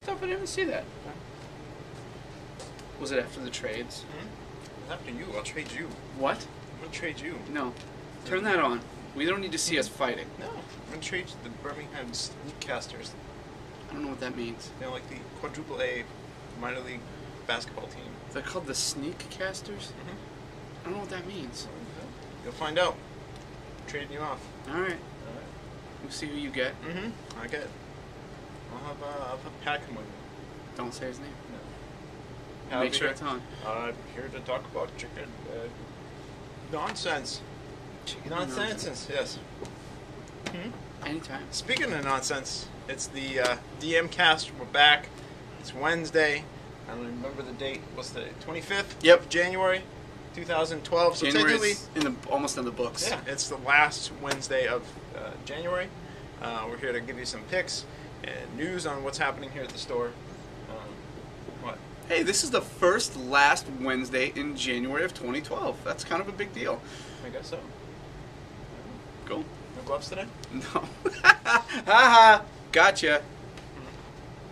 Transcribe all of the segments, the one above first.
stuff. I didn't even see that. Was it after the trades? It's after you. I'll trade you. What? I'm going to trade you. No. Turn that on. We don't need to see us fighting. No. I'm going to trade the Birmingham Sneakcasters. I don't know what that means. They're like the quadruple A minor league basketball team. They're called the Sneak Casters? I don't know what that means. You'll find out. Trading you off. Alright. We'll see who you get. I get it. I'll have Pat come with me. Don't say his name. No. Make sure it's on. I'm here to talk about chicken nonsense. Chicken Nonsense, yes. Anytime. Speaking of nonsense, it's the DMcast. We're back. It's Wednesday. I don't remember the date. What's the 25th? Yep. January 2012. So January technically, is almost in the books. yeah, it's the last Wednesday of January. We're here to give you some picks and news on what's happening here at the store. What? Hey, this is the last Wednesday in January of 2012. That's kind of a big deal. I guess so. Cool. No gloves today? No. Haha. Gotcha.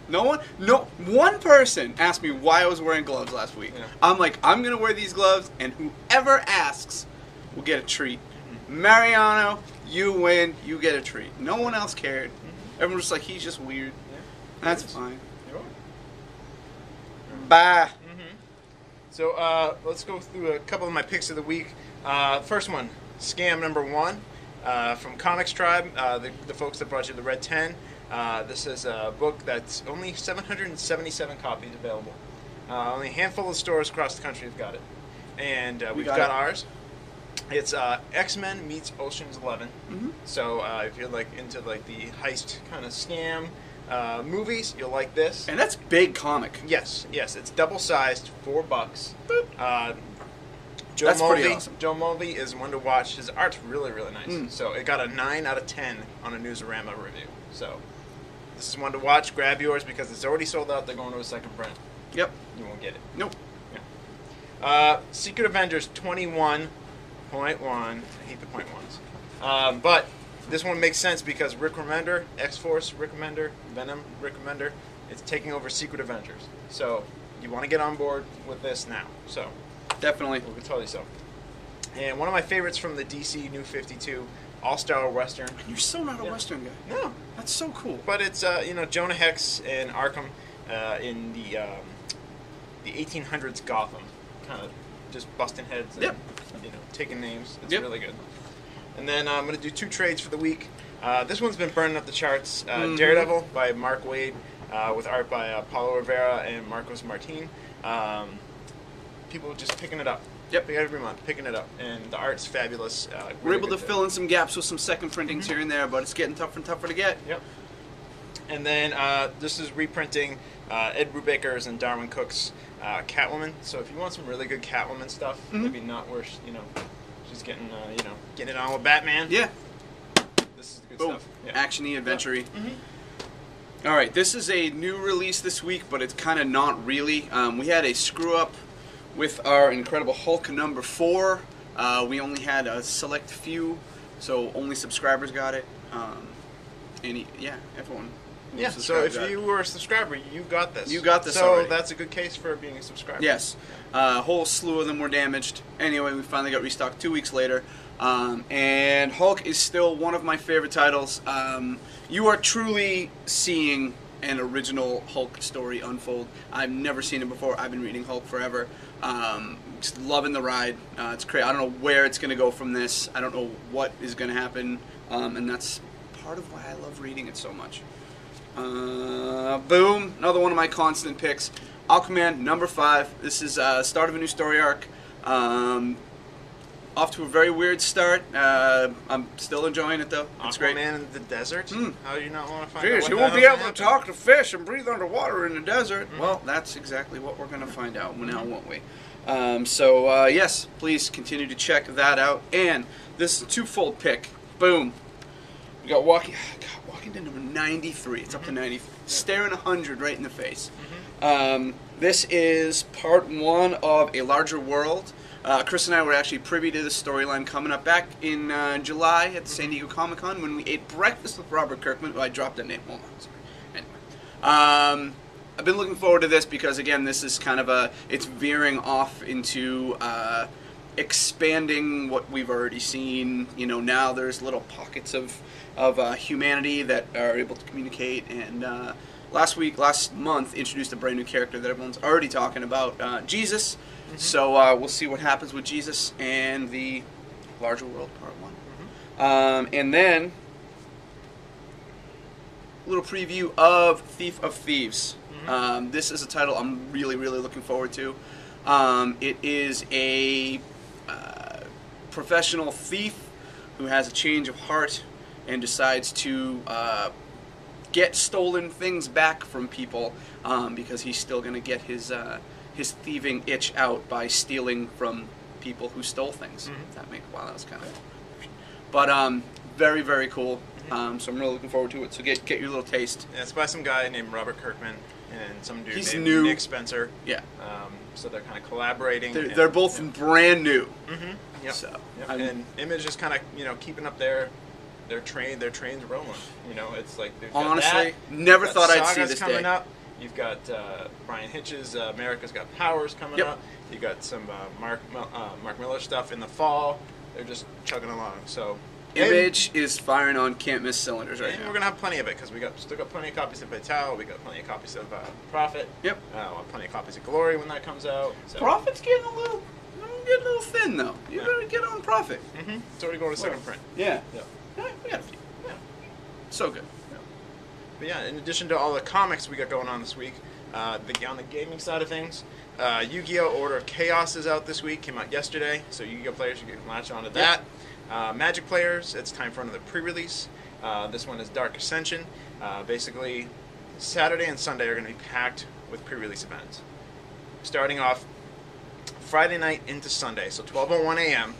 One person asked me why I was wearing gloves last week. Yeah. I'm like, I'm going to wear these gloves, and whoever asks will get a treat. Mariano, you win, you get a treat. No one else cared. Everyone was just like, he's just weird. Yeah. That's fine. You are. Bye. So let's go through a couple of my picks of the week. First one, scam number 1 from Comics Tribe, the folks that brought you the Red 10. This is a book that's only 777 copies available. Only a handful of stores across the country have got it. And we've got ours. It's X-Men meets Ocean's 11. So if you're like into like the heist kind of scam movies, you'll like this. And that's big comic. Yes, it's double-sized, $4. Boop. That's pretty awesome. Joe Mulvey is one to watch. His art's really, really nice. So it got a 9 out of 10 on a Newsarama review. So this is one to watch. Grab yours because it's already sold out. They're going to a second print. Yep. You won't get it. Nope. Yeah. Secret Avengers 21.1. I hate the point ones. But this one makes sense because Rick Remender, X-Force Rick Remender, Venom Rick Remender, it's taking over Secret Avengers. So you want to get on board with this now. So Definitely. we can tell you so. And one of my favorites from the DC New 52, All-Star Western. You're so not a Western guy. No. That's so cool. But it's, Jonah Hex and Arkham in the 1800s Gotham. Kind of just busting heads and, taking names. It's really good. And then I'm going to do 2 trades for the week. This one's been burning up the charts. Daredevil by Mark Waid with art by Paulo Rivera and Marcos Martin. People just picking it up. Yep. Every month, picking it up. And the art's fabulous. We're able to fill in some gaps with some second printings here and there, but it's getting tougher and tougher to get. Yep. And then this is reprinting Ed Brubaker's and Darwin Cook's Catwoman. So if you want some really good Catwoman stuff, maybe not where she's getting getting it on with Batman. Yeah. This is the good Boom. stuff. Yeah. Action-y, adventure-y. All right, this is a new release this week, but it's kind of not really. We had a screw-up with our Incredible Hulk number 4. We only had a select few, so only subscribers got it. Everyone. Yeah, so if you were a subscriber, you got this. You got this So already. that's a good case for being a subscriber. Yes. A whole slew of them were damaged. Anyway, we finally got restocked 2 weeks later. And Hulk is still one of my favorite titles. You are truly seeing an original Hulk story unfold. I've never seen it before. I've been reading Hulk forever. Just loving the ride. It's crazy. I don't know where it's going to go from this. I don't know what is going to happen. And that's part of why I love reading it so much. Boom. Another one of my constant picks. Aquaman number 5. This is start of a new story arc. Off to a very weird start. I'm still enjoying it though. It's great. Aquaman in the desert? How do you not want to find Fish, out you what won't the be hell's able to happening? talk to fish and breathe underwater in the desert. Well, that's exactly what we're going to find out now, won't we? Yes, please continue to check that out. And this is a twofold pick. Boom. We got Walking to number 93. It's up to 90. Staring 100 right in the face. This is part 1 of A Larger World. Chris and I were actually privy to this storyline coming up back in July at the San Diego Comic-Con when we ate breakfast with Robert Kirkman. Oh, I dropped that name. Hold on. Sorry. Anyway. I've been looking forward to this because, again, this is kind of it's veering off into expanding what we've already seen. You know, now there's little pockets of humanity that are able to communicate, and last month introduced a brand new character that everyone's already talking about, Jesus. Mm-hmm. So we'll see what happens with Jesus and the Larger World Part 1. Mm-hmm. And then a little preview of Thief of Thieves. Mm-hmm. This is a title I'm really, really looking forward to. It is a professional thief who has a change of heart and decides to get stolen things back from people because he's still going to get his thieving itch out by stealing from people who stole things. Mm-hmm. Wow, that was kind of... But very, very cool. Mm-hmm. So I'm really looking forward to it. So get your little taste. Yeah, it's by some guy named Robert Kirkman and some dude named new. Nick Spencer. Yeah. So they're kind of collaborating. They're both brand new. Mm-hmm. Yep. So, yep. And Image is kind of keeping up their trains rolling. It's like honestly never thought I'd see this coming day. up. You've got Brian Hitch's America's Got Powers coming up. You got some Mark Miller stuff in the fall. They're just chugging along. So Image is firing on can't miss cylinders right now. We're gonna have plenty of it because still got plenty of copies of Vital. We got plenty of copies of Prophet. Yep. We'll have plenty of copies of Glory when that comes out. So. Prophet's getting a little thin though. You better get on Prophet. Mm-hmm. It's already going to second print. Yeah. We got a few. Yeah. So good. Yeah. But yeah, in addition to all the comics we got going on this week, on the gaming side of things, Yu-Gi-Oh! Order of Chaos is out this week. Came out yesterday, so Yu-Gi-Oh! Players, you can latch on to that. Magic players, it's time for another pre-release. This one is Dark Ascension. Basically, Saturday and Sunday are going to be packed with pre-release events. Starting off Friday night into Sunday, so 12:01 a.m.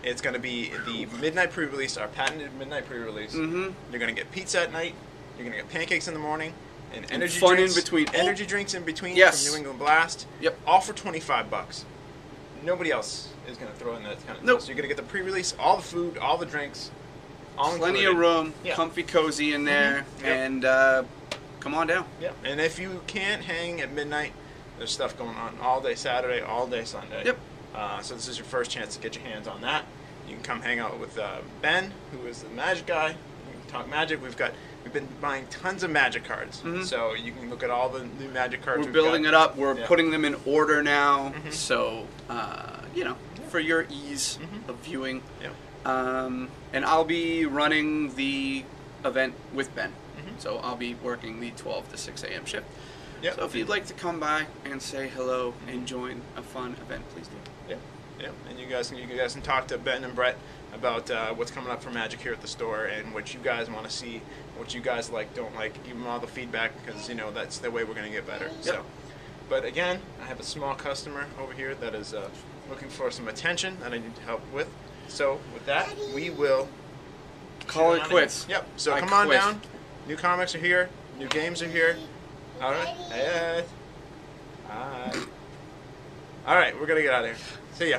It's going to be the midnight pre-release, our patented midnight pre-release. Mm-hmm. You're going to get pizza at night. You're going to get pancakes in the morning. And energy fun drinks, in between. Energy drinks in between yes. from New England Blast. Yep. All for $25. Nobody else is going to throw in that kind of nope. stuff. So you're going to get the pre-release, all the food, all the drinks, all plenty included. Of room, yeah. Comfy, cozy in there, mm-hmm. yep. and come on down. Yep. And if you can't hang at midnight, there's stuff going on all day Saturday, all day Sunday. Yep. So this is your first chance to get your hands on that. You can come hang out with Ben, who is the Magic guy. You can talk Magic. We've been buying tons of Magic cards, mm-hmm. so you can look at all the new Magic cards. We're building it up. We're yeah. putting them in order now, mm-hmm. so for your ease mm-hmm. of viewing. Yeah. And I'll be running the event with Ben, mm-hmm. so I'll be working the 12 to 6 a.m. shift. Yep. So if you'd like to come by and say hello and join a fun event, please do. Yeah. Yeah. And you guys can talk to Ben and Brett about what's coming up for Magic here at the store and what you guys want to see, what you guys like, don't like. Give them all the feedback because that's the way we're going to get better. Yep. So, but again, I have a small customer over here that is looking for some attention that I need help with. So with that, we will call it quits. Yep. So come on down. New comics are here. New games are here. All right. All right. We're gonna get out of here. See ya.